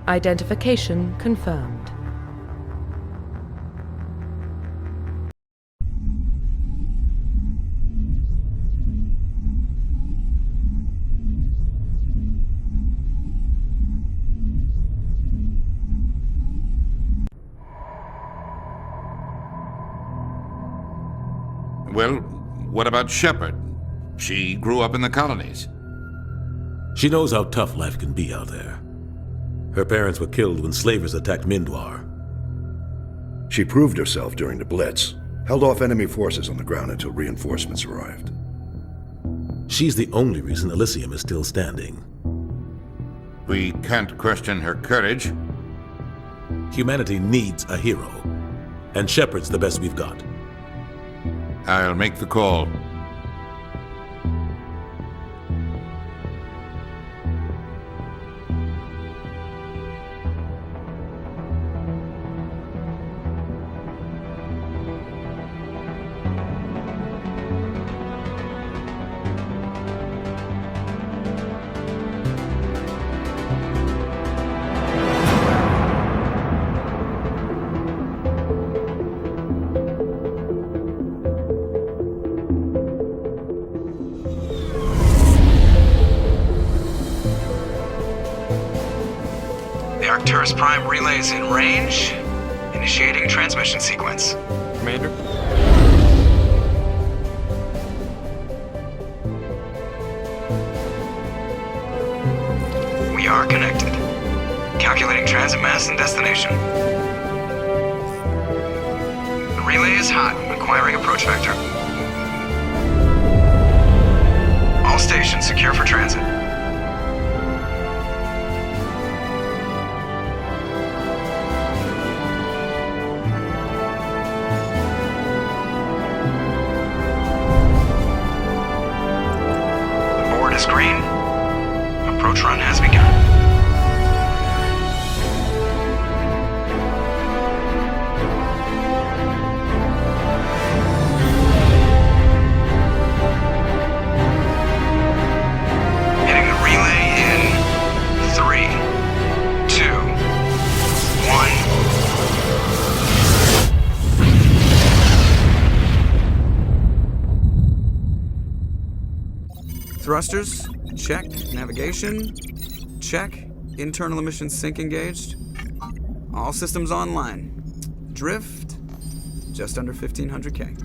Identification confirmed. Well, what about Shepard? She grew up in the colonies. She knows how tough life can be out there. Her parents were killed when slavers attacked Mindwar. She proved herself during the Blitz, held off enemy forces on the ground until reinforcements arrived. She's the only reason Elysium is still standing. We can't question her courage. Humanity needs a hero, and Shepard's the best we've got. I'll make the call. The Arcturus Prime relay is in range. Initiating transmission sequence. Commander? We are connected. Calculating transit mass and destination. The relay is hot, acquiring approach vector. All stations secure for transit. Is green. Approach run has begun. Hitting the relay in 3, 2, 1. Thrusters, check. Navigation, check. Internal emissions sync engaged. All systems online. Drift, just under 1500K.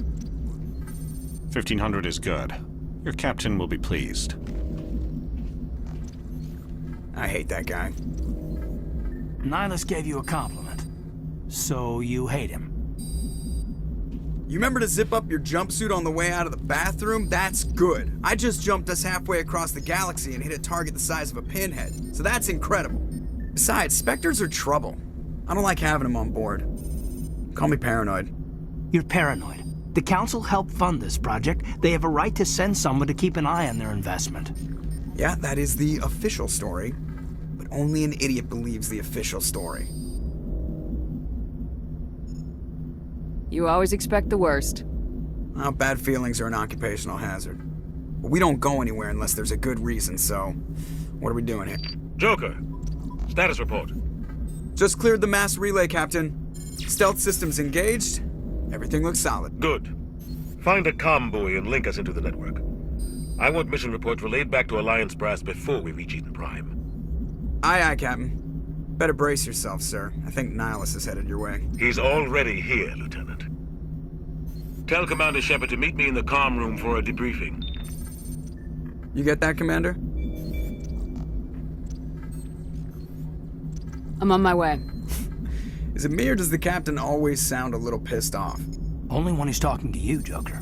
1500 is good. Your captain will be pleased. I hate that guy. Nihilus gave you a compliment. So you hate him. You remember to zip up your jumpsuit on the way out of the bathroom? That's good. I just jumped us halfway across the galaxy and hit a target the size of a pinhead, so that's incredible. Besides, Spectres are trouble. I don't like having them on board. Call me paranoid. You're paranoid. The Council helped fund this project. They have a right to send someone to keep an eye on their investment. Yeah, that is the official story. But only an idiot believes the official story. You always expect the worst. Well, bad feelings are an occupational hazard. But we don't go anywhere unless there's a good reason, so... What are we doing here? Joker, status report. Just cleared the mass relay, Captain. Stealth systems engaged. Everything looks solid. Good. Find a comm buoy and link us into the network. I want mission reports relayed back to Alliance Brass before we reach Eden Prime. Aye, aye, Captain. Better brace yourself, sir. I think Nihilus is headed your way. He's already here, Lieutenant. Tell Commander Shepard to meet me in the comm room for a debriefing. You get that, Commander? I'm on my way. Is it me or does the Captain always sound a little pissed off? Only when he's talking to you, Joker.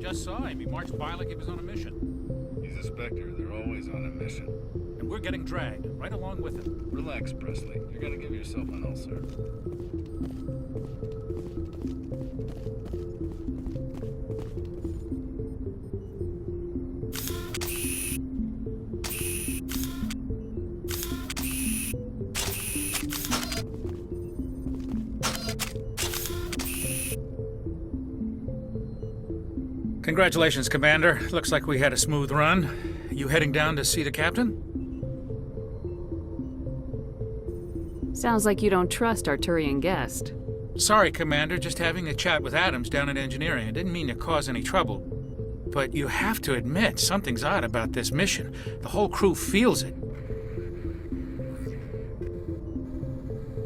just saw him. He marched by like he was on a mission. He's a Spectre. They're always on a mission. And we're getting dragged, right along with him. Relax, Presley. You're gonna give yourself an ulcer. Congratulations, Commander. Looks like we had a smooth run. You heading down to see the captain? Sounds like you don't trust Arturian Guest. Sorry, Commander. Just having a chat with Adams down at engineering. I didn't mean to cause any trouble. But you have to admit, something's odd about this mission. The whole crew feels it.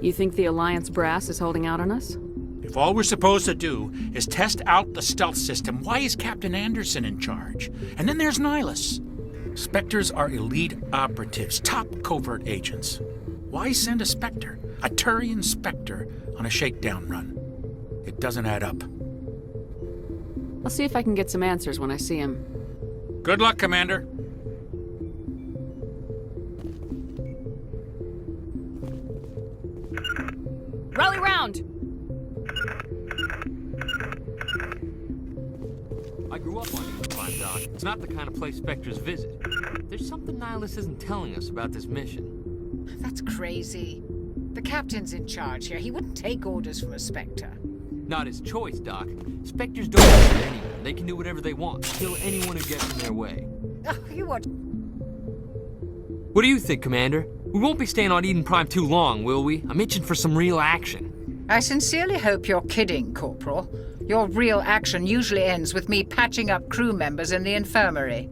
You think the Alliance brass is holding out on us? If all we're supposed to do is test out the stealth system, why is Captain Anderson in charge? And then there's Nihilus. Spectres are elite operatives, top covert agents. Why send a Spectre, a Turian Spectre, on a shakedown run? It doesn't add up. I'll see if I can get some answers when I see him. Good luck, Commander. Rally round! I grew up on Eden Prime, Doc. It's not the kind of place Spectres visit. There's something Nihilus isn't telling us about this mission. That's crazy. The captain's in charge here. He wouldn't take orders from a Spectre. Not his choice, Doc. Spectres don't listen to anyone. They can do whatever they want. Kill anyone who gets in their way. Oh, you what? What do you think, Commander? We won't be staying on Eden Prime too long, will we? I'm itching for some real action. I sincerely hope you're kidding, Corporal. Your real action usually ends with me patching up crew members in the infirmary.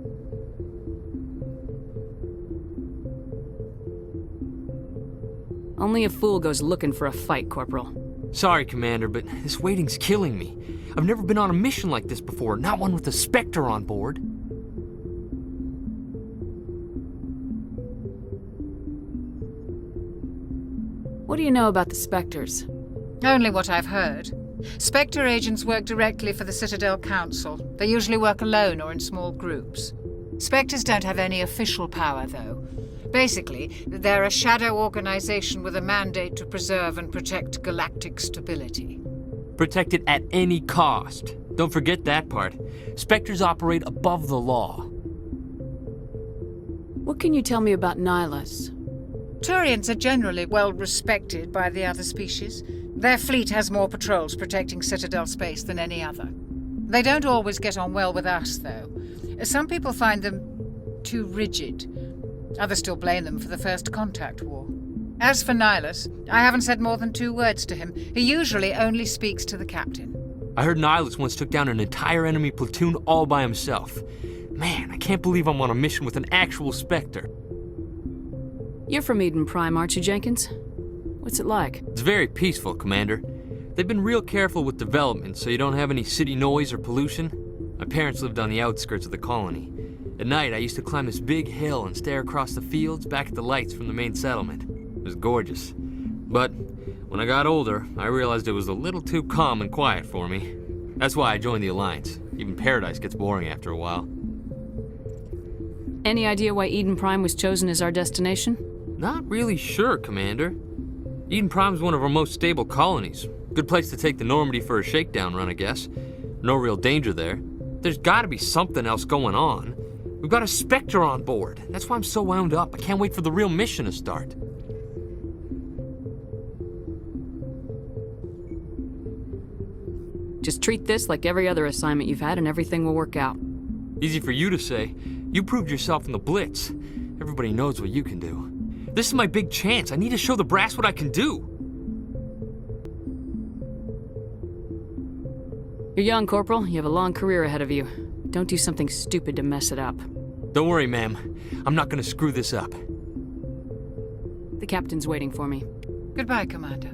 Only a fool goes looking for a fight, Corporal. Sorry, Commander, but this waiting's killing me. I've never been on a mission like this before, not one with a Spectre on board. What do you know about the Spectres? Only what I've heard. Spectre agents work directly for the Citadel Council. They usually work alone or in small groups. Spectres don't have any official power, though. Basically, they're a shadow organization with a mandate to preserve and protect galactic stability. Protect it at any cost. Don't forget that part. Spectres operate above the law. What can you tell me about Nihilus? Turians are generally well respected by the other species. Their fleet has more patrols protecting Citadel space than any other. They don't always get on well with us, though. Some people find them too rigid. Others still blame them for the First Contact War. As for Nihilus, I haven't said more than 2 words to him. He usually only speaks to the captain. I heard Nihilus once took down an entire enemy platoon all by himself. Man, I can't believe I'm on a mission with an actual Spectre. You're from Eden Prime, aren't you, Jenkins? What's it like? It's very peaceful, Commander. They've been real careful with development, so you don't have any city noise or pollution. My parents lived on the outskirts of the colony. At night, I used to climb this big hill and stare across the fields back at the lights from the main settlement. It was gorgeous. But when I got older, I realized it was a little too calm and quiet for me. That's why I joined the Alliance. Even Paradise gets boring after a while. Any idea why Eden Prime was chosen as our destination? Not really sure, Commander. Eden Prime's one of our most stable colonies. Good place to take the Normandy for a shakedown run, I guess. No real danger there. There's gotta be something else going on. We've got a Spectre on board. That's why I'm so wound up. I can't wait for the real mission to start. Just treat this like every other assignment you've had and everything will work out. Easy for you to say. You proved yourself in the Blitz. Everybody knows what you can do. This is my big chance. I need to show the brass what I can do. You're young, Corporal. You have a long career ahead of you. Don't do something stupid to mess it up. Don't worry, ma'am. I'm not gonna screw this up. The captain's waiting for me. Goodbye, Commander.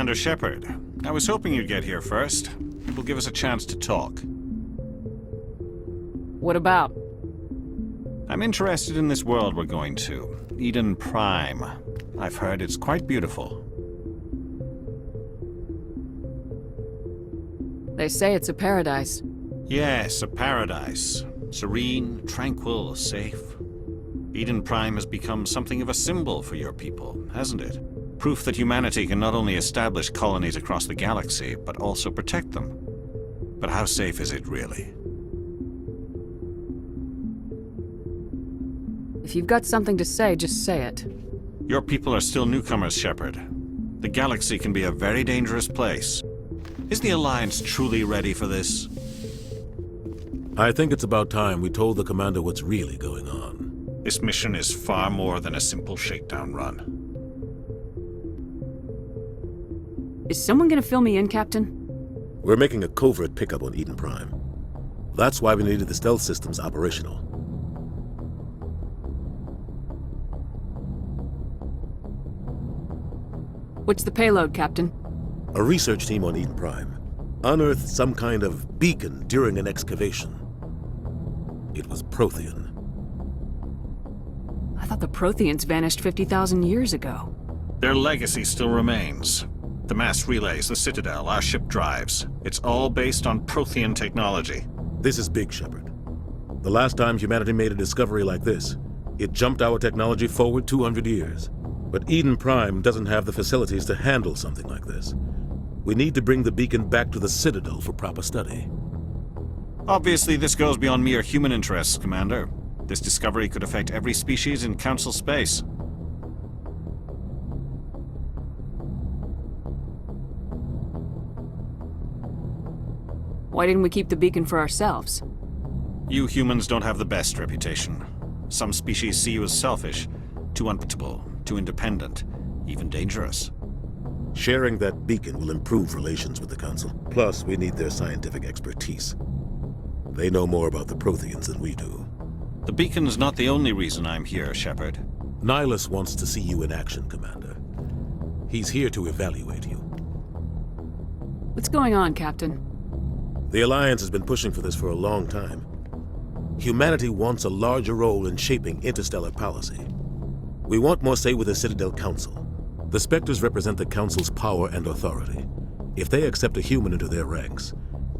Commander Shepard. I was hoping you'd get here first. It will give us a chance to talk. What about? I'm interested in this world we're going to, Eden Prime. I've heard it's quite beautiful. They say it's a paradise. Yes, a paradise. Serene, tranquil, safe. Eden Prime has become something of a symbol for your people, hasn't it? Proof that humanity can not only establish colonies across the galaxy, but also protect them. But how safe is it really? If you've got something to say, just say it. Your people are still newcomers, Shepard. The galaxy can be a very dangerous place. Is the Alliance truly ready for this? I think it's about time we told the commander what's really going on. This mission is far more than a simple shakedown run. Is someone gonna fill me in, Captain? We're making a covert pickup on Eden Prime. That's why we needed the stealth systems operational. What's the payload, Captain? A research team on Eden Prime unearthed some kind of beacon during an excavation. It was Prothean. I thought the Protheans vanished 50,000 years ago. Their legacy still remains. The mass relays, the Citadel, our ship drives. It's all based on Prothean technology. This is big, Shepard. The last time humanity made a discovery like this, it jumped our technology forward 200 years. But Eden Prime doesn't have the facilities to handle something like this. We need to bring the beacon back to the Citadel for proper study. Obviously, this goes beyond mere human interests, Commander. This discovery could affect every species in Council space. Why didn't we keep the beacon for ourselves? You humans don't have the best reputation. Some species see you as selfish, too unpredictable, too independent, even dangerous. Sharing that beacon will improve relations with the Council. Plus, we need their scientific expertise. They know more about the Protheans than we do. The beacon's not the only reason I'm here, Shepard. Nihilus wants to see you in action, Commander. He's here to evaluate you. What's going on, Captain? The Alliance has been pushing for this for a long time. Humanity wants a larger role in shaping interstellar policy. We want more say with the Citadel Council. The Spectres represent the Council's power and authority. If they accept a human into their ranks,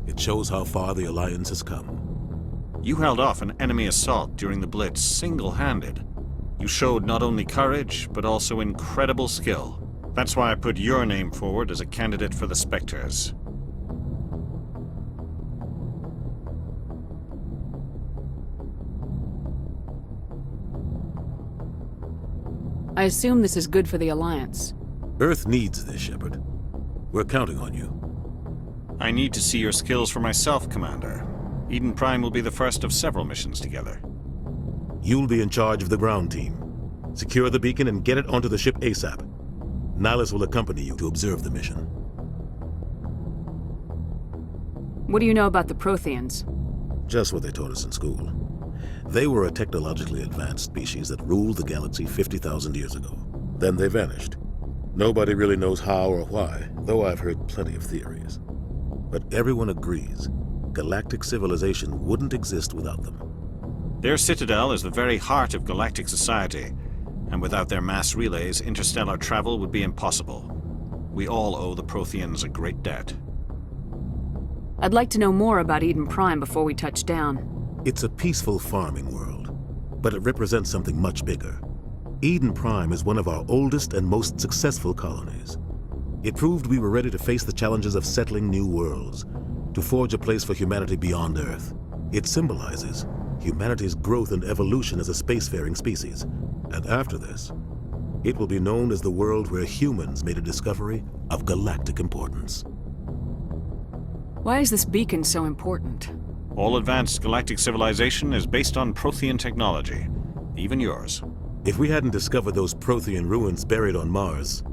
it shows how far the Alliance has come. You held off an enemy assault during the Blitz single-handed. You showed not only courage, but also incredible skill. That's why I put your name forward as a candidate for the Spectres. I assume this is good for the Alliance. Earth needs this, Shepard. We're counting on you. I need to see your skills for myself, Commander. Eden Prime will be the first of several missions together. You'll be in charge of the ground team. Secure the beacon and get it onto the ship ASAP. Nihilus will accompany you to observe the mission. What do you know about the Protheans? Just what they taught us in school. They were a technologically advanced species that ruled the galaxy 50,000 years ago. Then they vanished. Nobody really knows how or why, though I've heard plenty of theories. But everyone agrees, galactic civilization wouldn't exist without them. Their citadel is the very heart of galactic society, and without their mass relays, interstellar travel would be impossible. We all owe the Protheans a great debt. I'd like to know more about Eden Prime before we touch down. It's a peaceful farming world, but it represents something much bigger. Eden Prime is one of our oldest and most successful colonies. It proved we were ready to face the challenges of settling new worlds, to forge a place for humanity beyond Earth. It symbolizes humanity's growth and evolution as a spacefaring species. And after this, it will be known as the world where humans made a discovery of galactic importance. Why is this beacon so important? All advanced galactic civilization is based on Prothean technology, even yours. If we hadn't discovered those Prothean ruins buried on Mars,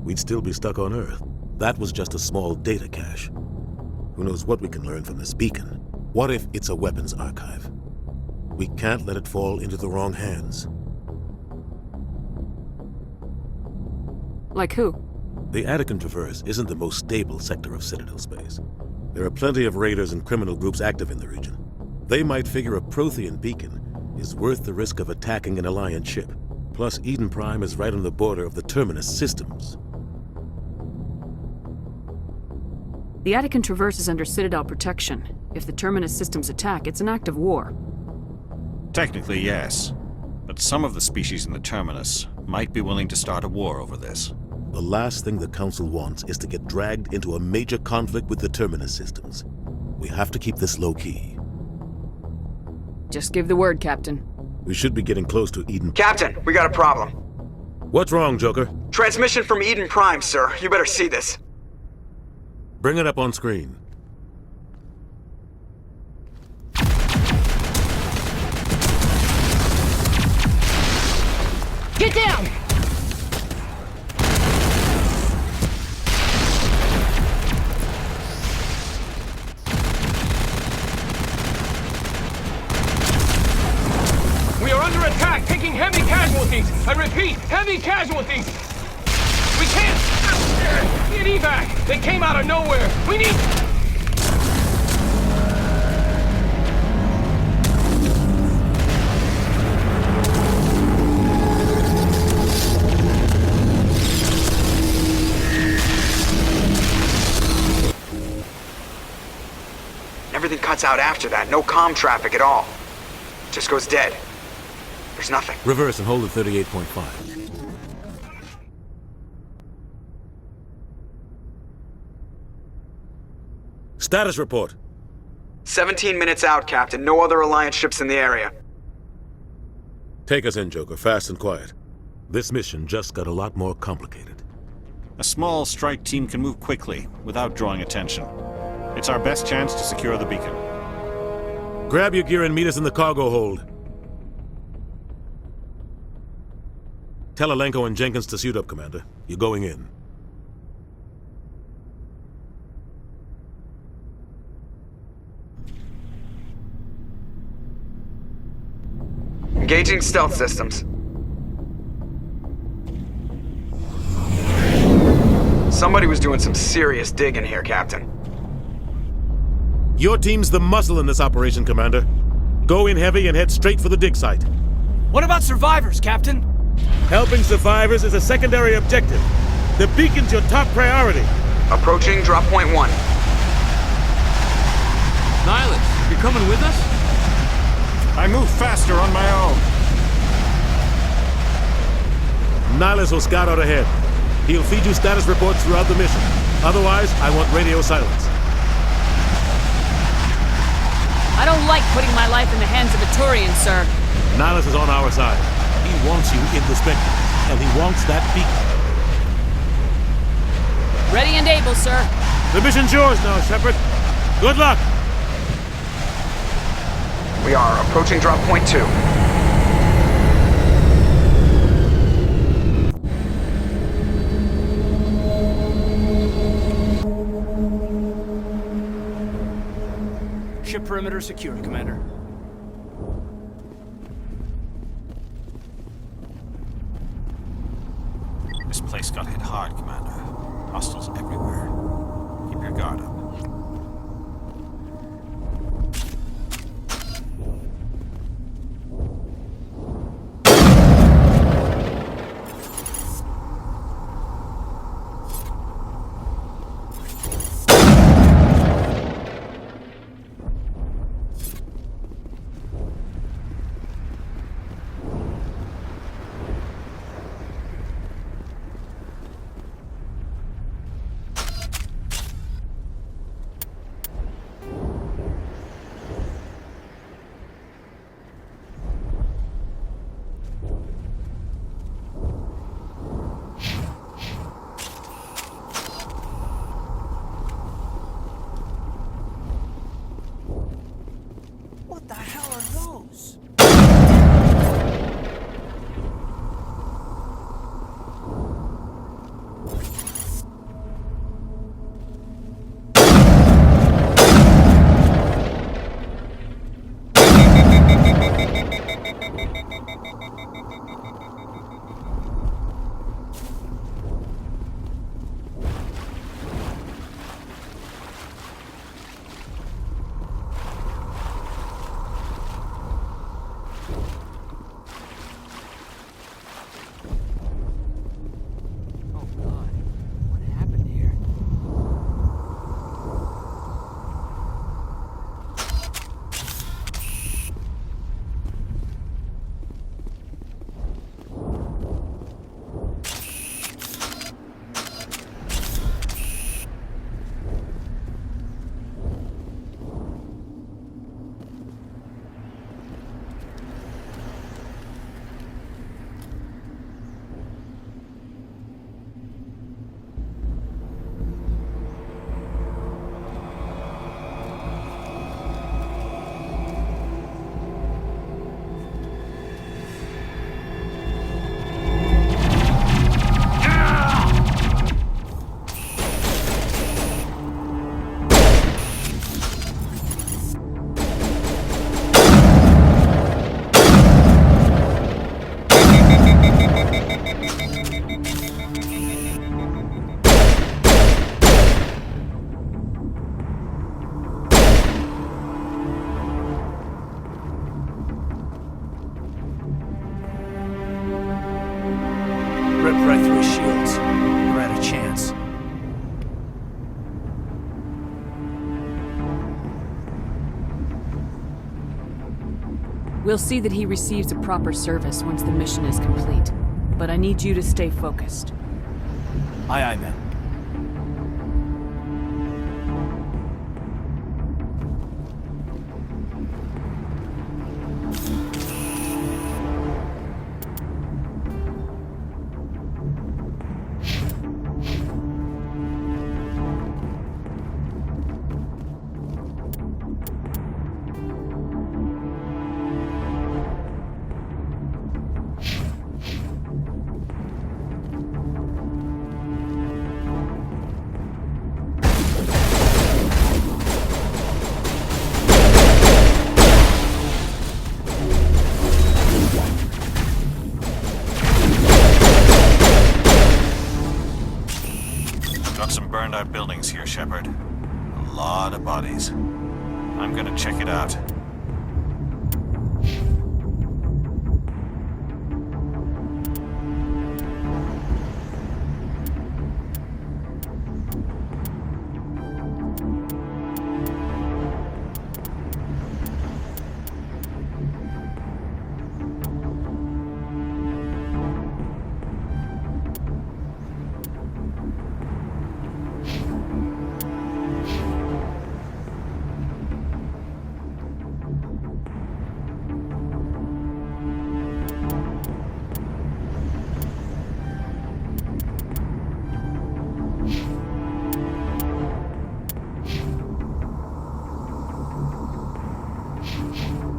we'd still be stuck on Earth. That was just a small data cache. Who knows what we can learn from this beacon? What if it's a weapons archive? We can't let it fall into the wrong hands. Like who? The Attican Traverse isn't the most stable sector of Citadel space. There are plenty of raiders and criminal groups active in the region. They might figure a Prothean beacon is worth the risk of attacking an Alliance ship. Plus, Eden Prime is right on the border of the Terminus systems. The Attican Traverse is under Citadel protection. If the Terminus systems attack, it's an act of war. Technically, yes. But some of the species in the Terminus might be willing to start a war over this. The last thing the Council wants is to get dragged into a major conflict with the Terminus systems. We have to keep this low-key. Just give the word, Captain. We should be getting close to Eden... Captain, we got a problem. What's wrong, Joker? Transmission from Eden Prime, sir. You better see this. Bring it up on screen. Get down! We are under attack, taking heavy casualties. I repeat, heavy casualties. We can't get evac. They came out of nowhere. We need... Everything cuts out after that. No comm traffic at all. Just goes dead. There's nothing. Reverse and hold at 38.5. Status report. 17 minutes out, Captain. No other Alliance ships in the area. Take us in, Joker, fast and quiet. This mission just got a lot more complicated. A small strike team can move quickly, without drawing attention. It's our best chance to secure the beacon. Grab your gear and meet us in the cargo hold. Tell Alenko and Jenkins to suit up, Commander. You're going in. Engaging stealth systems. Somebody was doing some serious digging here, Captain. Your team's the muscle in this operation, Commander. Go in heavy and head straight for the dig site. What about survivors, Captain? Helping survivors is a secondary objective. The beacon's your top priority. Approaching drop point 1. Nihilus, you're coming with us? I move faster on my own. Nihilus will scout out ahead. He'll feed you status reports throughout the mission. Otherwise, I want radio silence. I don't like putting my life in the hands of a Turian, sir. Nihilus is on our side. He wants you in the Spectre, and he wants that beacon. Ready and able, sir. The mission's yours now, Shepard. Good luck! We are approaching drop point 2. Ship perimeter secured, Commander. This place got hit hard, Commander. Hostiles everywhere. Keep your guard up. We'll see that he receives a proper service once the mission is complete. But I need you to stay focused. Aye, aye, ma'am. Got some burned out buildings here, Shepard. A lot of bodies. I'm gonna check it out.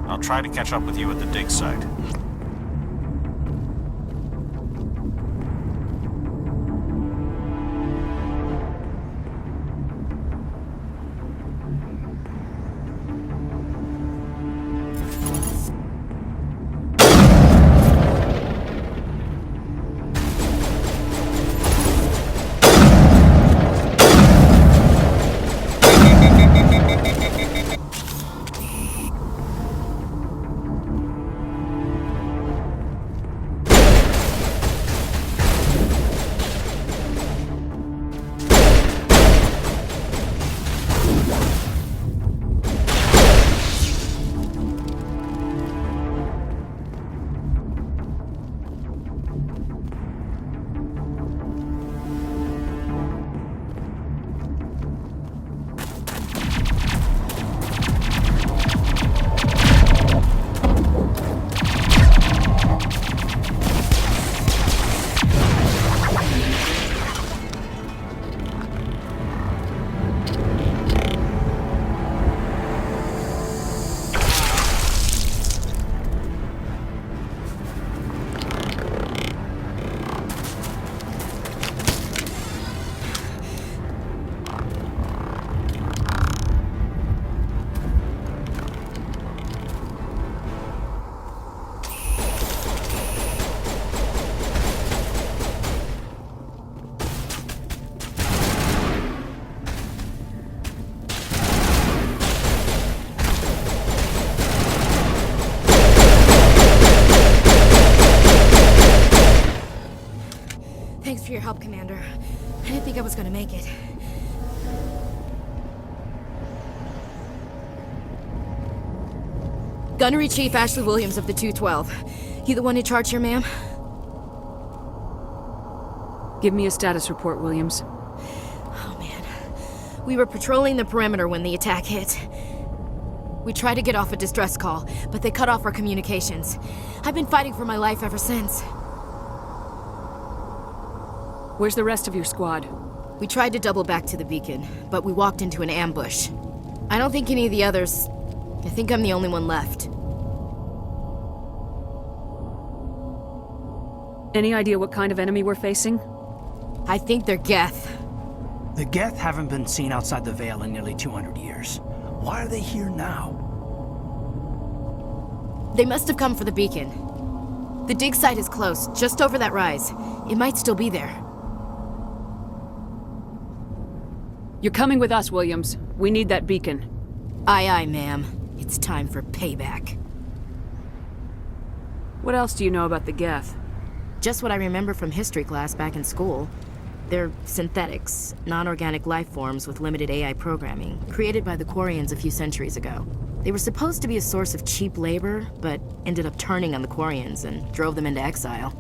I'll try to catch up with you at the dig site. Thanks for your help, Commander. I didn't think I was gonna make it. Gunnery Chief Ashley Williams of the 212. You the one in charge here, ma'am? Give me a status report, Williams. Oh, man. We were patrolling the perimeter when the attack hit. We tried to get off a distress call, but they cut off our communications. I've been fighting for my life ever since. Where's the rest of your squad? We tried to double back to the beacon, but we walked into an ambush. I don't think any of the others... I think I'm the only one left. Any idea what kind of enemy we're facing? I think they're Geth. The Geth haven't been seen outside the Veil in nearly 200 years. Why are they here now? They must have come for the beacon. The dig site is close, just over that rise. It might still be there. You're coming with us, Williams. We need that beacon. Aye, aye, ma'am. It's time for payback. What else do you know about the Geth? Just what I remember from history class back in school. They're synthetics, non-organic life forms with limited AI programming, created by the Quarians a few centuries ago. They were supposed to be a source of cheap labor, but ended up turning on the Quarians and drove them into exile.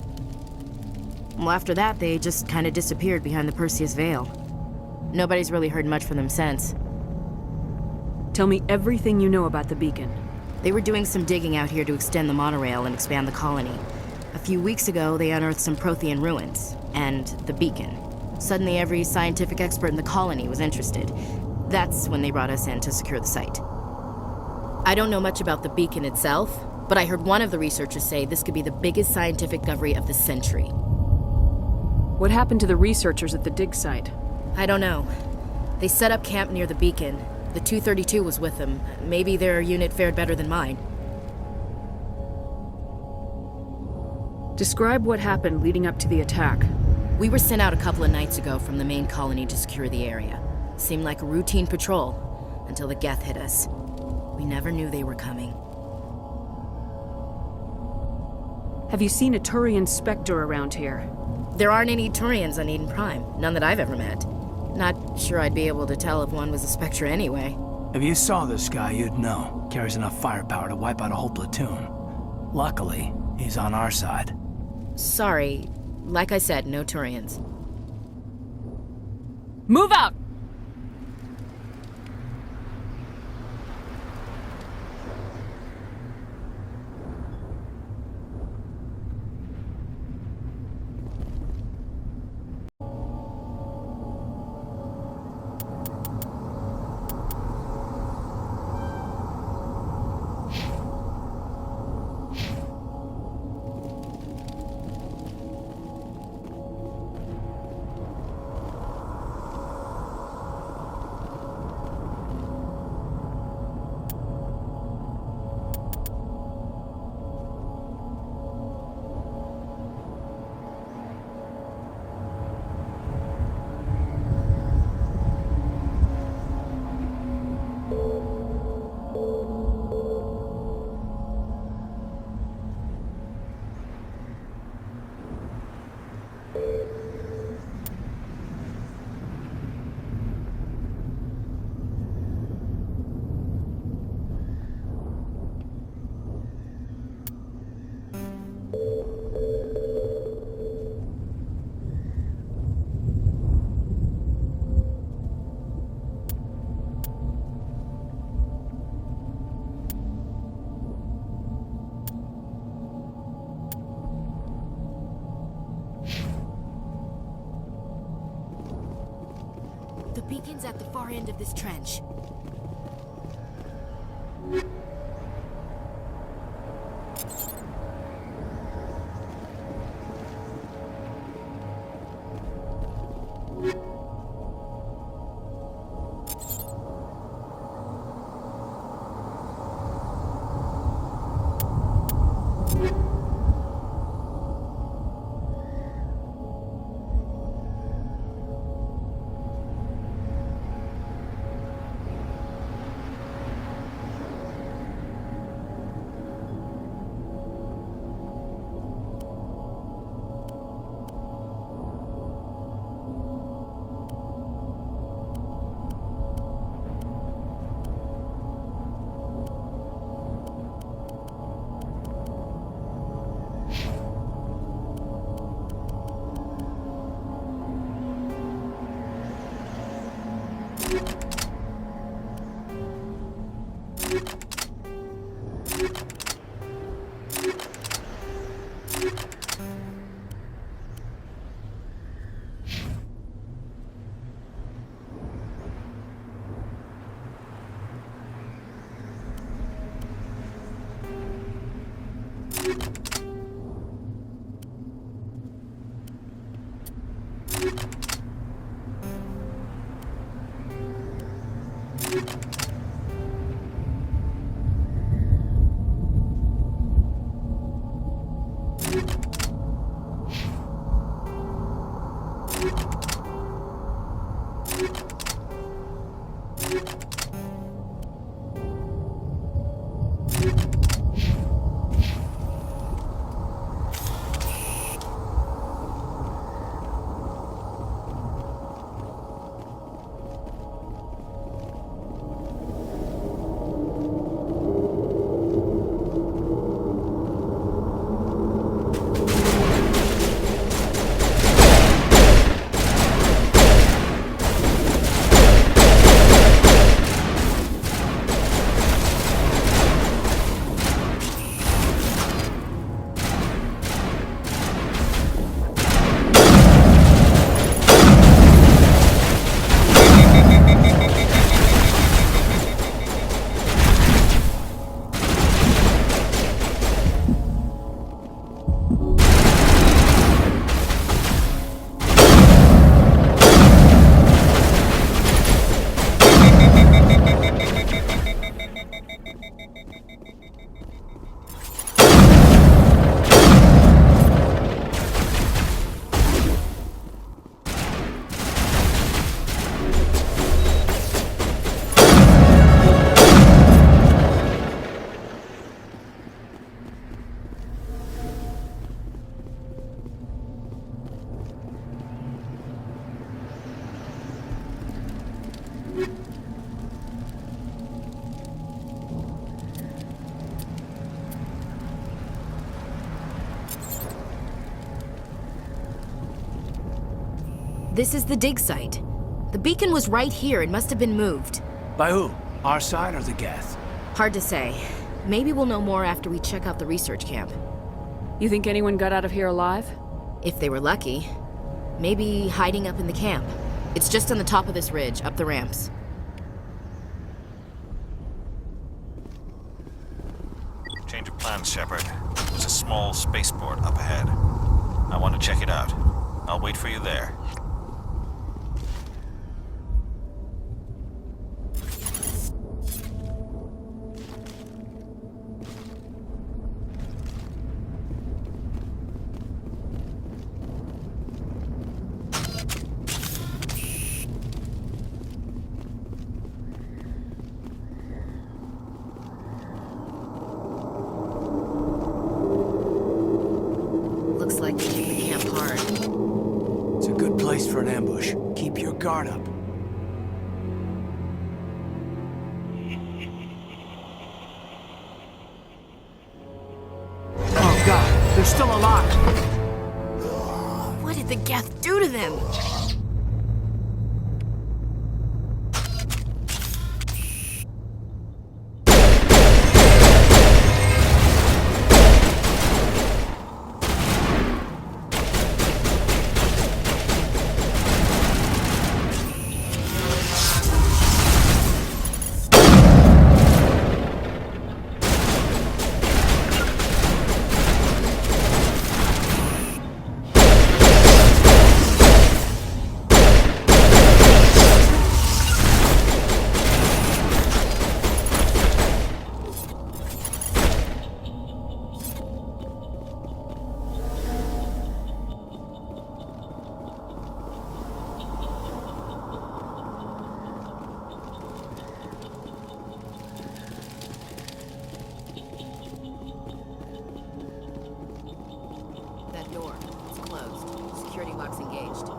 Well, after that, they just kind of disappeared behind the Perseus Veil. Nobody's really heard much from them since. Tell me everything you know about the beacon. They were doing some digging out here to extend the monorail and expand the colony. A few weeks ago, they unearthed some Prothean ruins, and the beacon. Suddenly, every scientific expert in the colony was interested. That's when they brought us in to secure the site. I don't know much about the beacon itself, but I heard one of the researchers say this could be the biggest scientific discovery of the century. What happened to the researchers at the dig site? I don't know. They set up camp near the beacon. The 232 was with them. Maybe their unit fared better than mine. Describe what happened leading up to the attack. We were sent out a couple of nights ago from the main colony to secure the area. Seemed like a routine patrol, until the Geth hit us. We never knew they were coming. Have you seen a Turian Spectre around here? There aren't any Turians on Eden Prime. None that I've ever met. Not sure I'd be able to tell if one was a Spectre anyway. If you saw this guy, you'd know. Carries enough firepower to wipe out a whole platoon. Luckily, he's on our side. Sorry. Like I said, no Turians. Move out! The beacon's at the far end of this trench. This is the dig site. The beacon was right here. It must have been moved. By who? Our side or the Geth? Hard to say. Maybe we'll know more after we check out the research camp. You think anyone got out of here alive? If they were lucky. Maybe hiding up in the camp. It's just on the top of this ridge, up the ramps. Change of plans, Shepard. There's a small spaceport up ahead. I want to check it out. I'll wait for you there. Looks like they hit the camp hard. It's a good place for an ambush. Keep your guard up. Oh god, they're still alive! What did the Geth do to them? That door. It's closed. Security lock's engaged.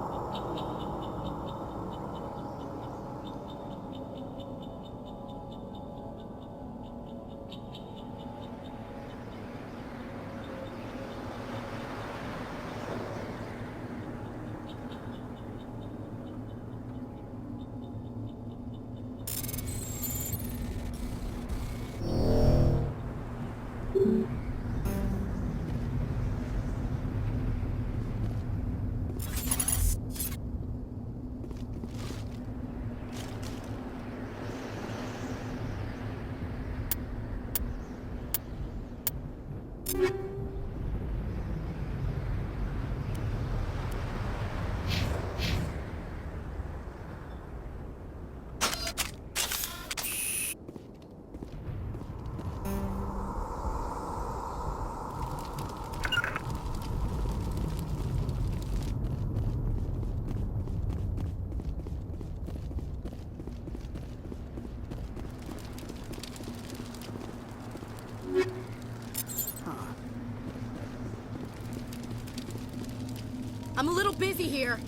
I'm a little busy here.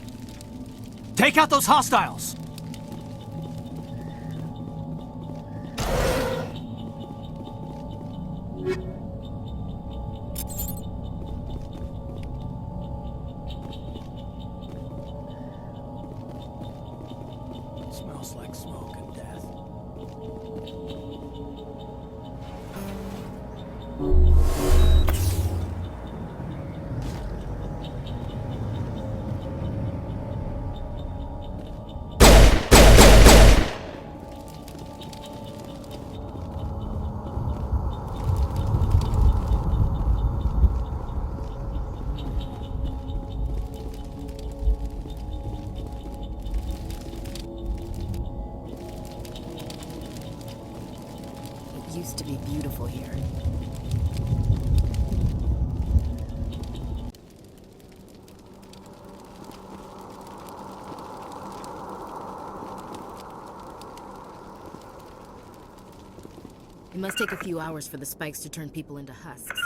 Take out those hostiles! Smells like smoke and death. Used to be beautiful here. It must take a few hours for the spikes to turn people into husks.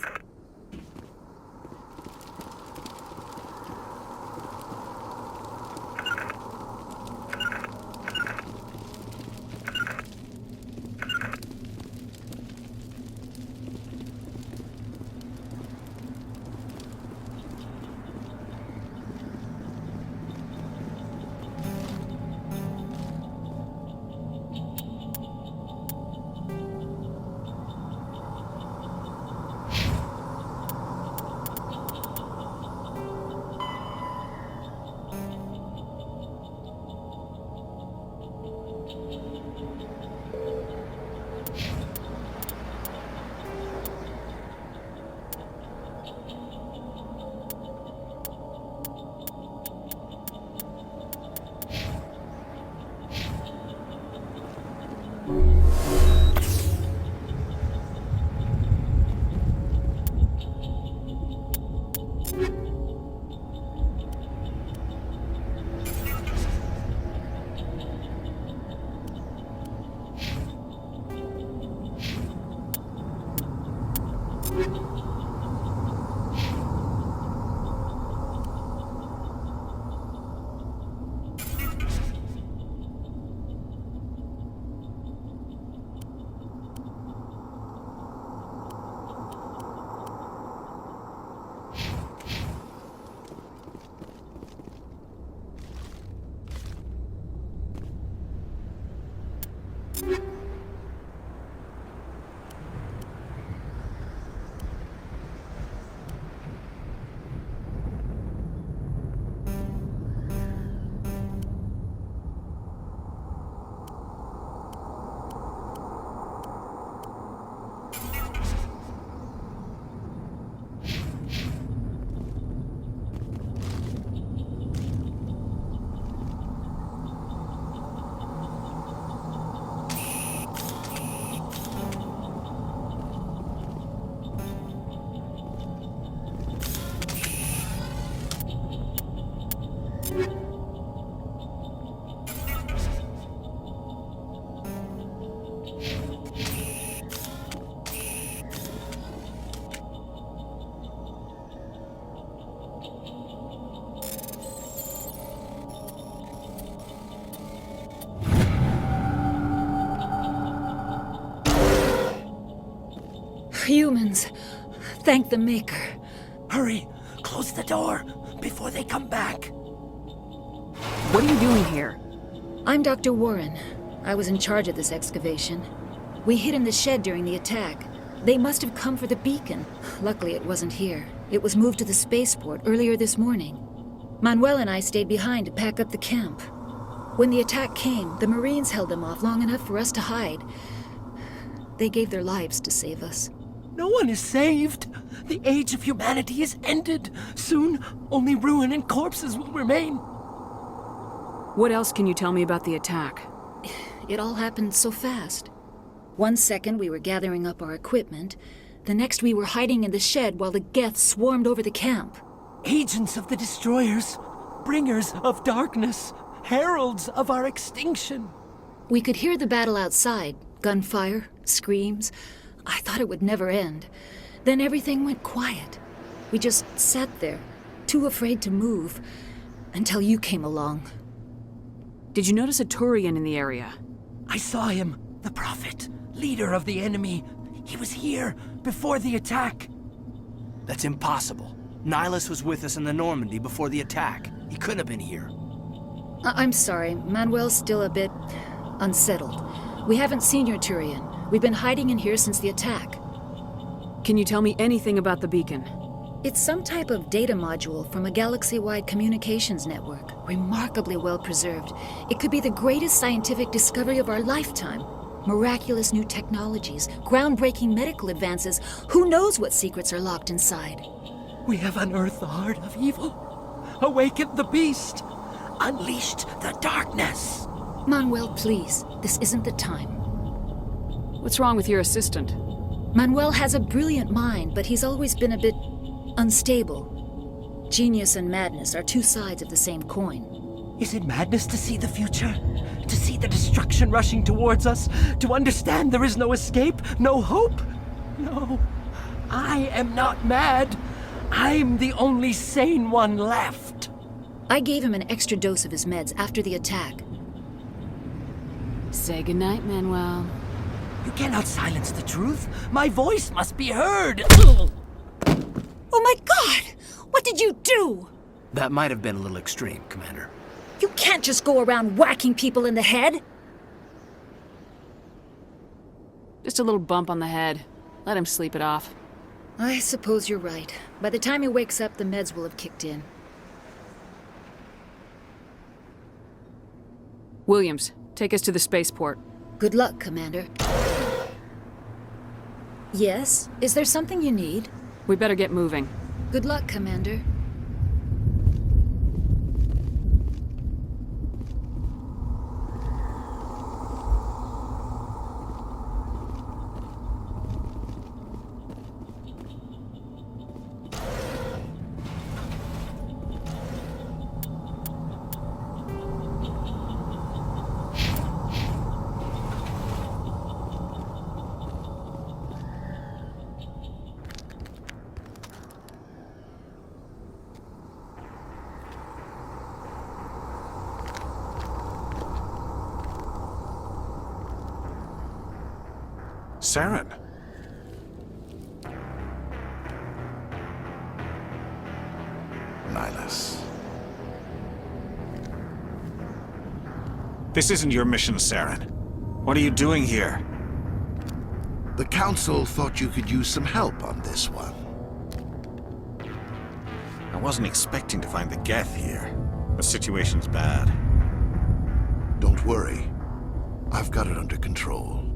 Humans. Thank the Maker. Hurry! Close the door before they come back. What are you doing here? I'm Dr. Warren. I was in charge of this excavation. We hid in the shed during the attack. They must have come for the beacon. Luckily, it wasn't here. It was moved to the spaceport earlier this morning. Manuel and I stayed behind to pack up the camp. When the attack came, the Marines held them off long enough for us to hide. They gave their lives to save us. No one is saved. The age of humanity is ended. Soon, only ruin and corpses will remain. What else can you tell me about the attack? It all happened so fast. 1 second we were gathering up our equipment. The next we were hiding in the shed while the Geth swarmed over the camp. Agents of the Destroyers, bringers of darkness, heralds of our extinction. We could hear the battle outside. Gunfire, screams. I thought it would never end. Then everything went quiet. We just sat there, too afraid to move, until you came along. Did you notice a Turian in the area? I saw him, the Prophet, leader of the enemy. He was here before the attack. That's impossible. Nihilus was with us in the Normandy before the attack. He couldn't have been here. I'm sorry, Manuel's still a bit unsettled. We haven't seen your Turian. We've been hiding in here since the attack. Can you tell me anything about the beacon? It's some type of data module from a galaxy-wide communications network. Remarkably well preserved. It could be the greatest scientific discovery of our lifetime. Miraculous new technologies, groundbreaking medical advances. Who knows what secrets are locked inside? We have unearthed the heart of evil, awakened the beast, unleashed the darkness. Manuel, please. This isn't the time. What's wrong with your assistant? Manuel has a brilliant mind, but he's always been a bit unstable. Genius and madness are two sides of the same coin. Is it madness to see the future? To see the destruction rushing towards us? To understand there is no escape? No hope? No. I am not mad. I'm the only sane one left. I gave him an extra dose of his meds after the attack. Say goodnight, Manuel. You cannot silence the truth. My voice must be heard. Oh my God! What did you do? That might have been a little extreme, Commander. You can't just go around whacking people in the head. Just a little bump on the head. Let him sleep it off. I suppose you're right. By the time he wakes up, the meds will have kicked in. Williams, take us to the spaceport. Good luck, Commander. Yes? Is there something you need? We better get moving. Good luck, Commander. Saren. Nihilus. This isn't your mission, Saren. What are you doing here? The Council thought you could use some help on this one. I wasn't expecting to find the Geth here. The situation's bad. Don't worry. I've got it under control.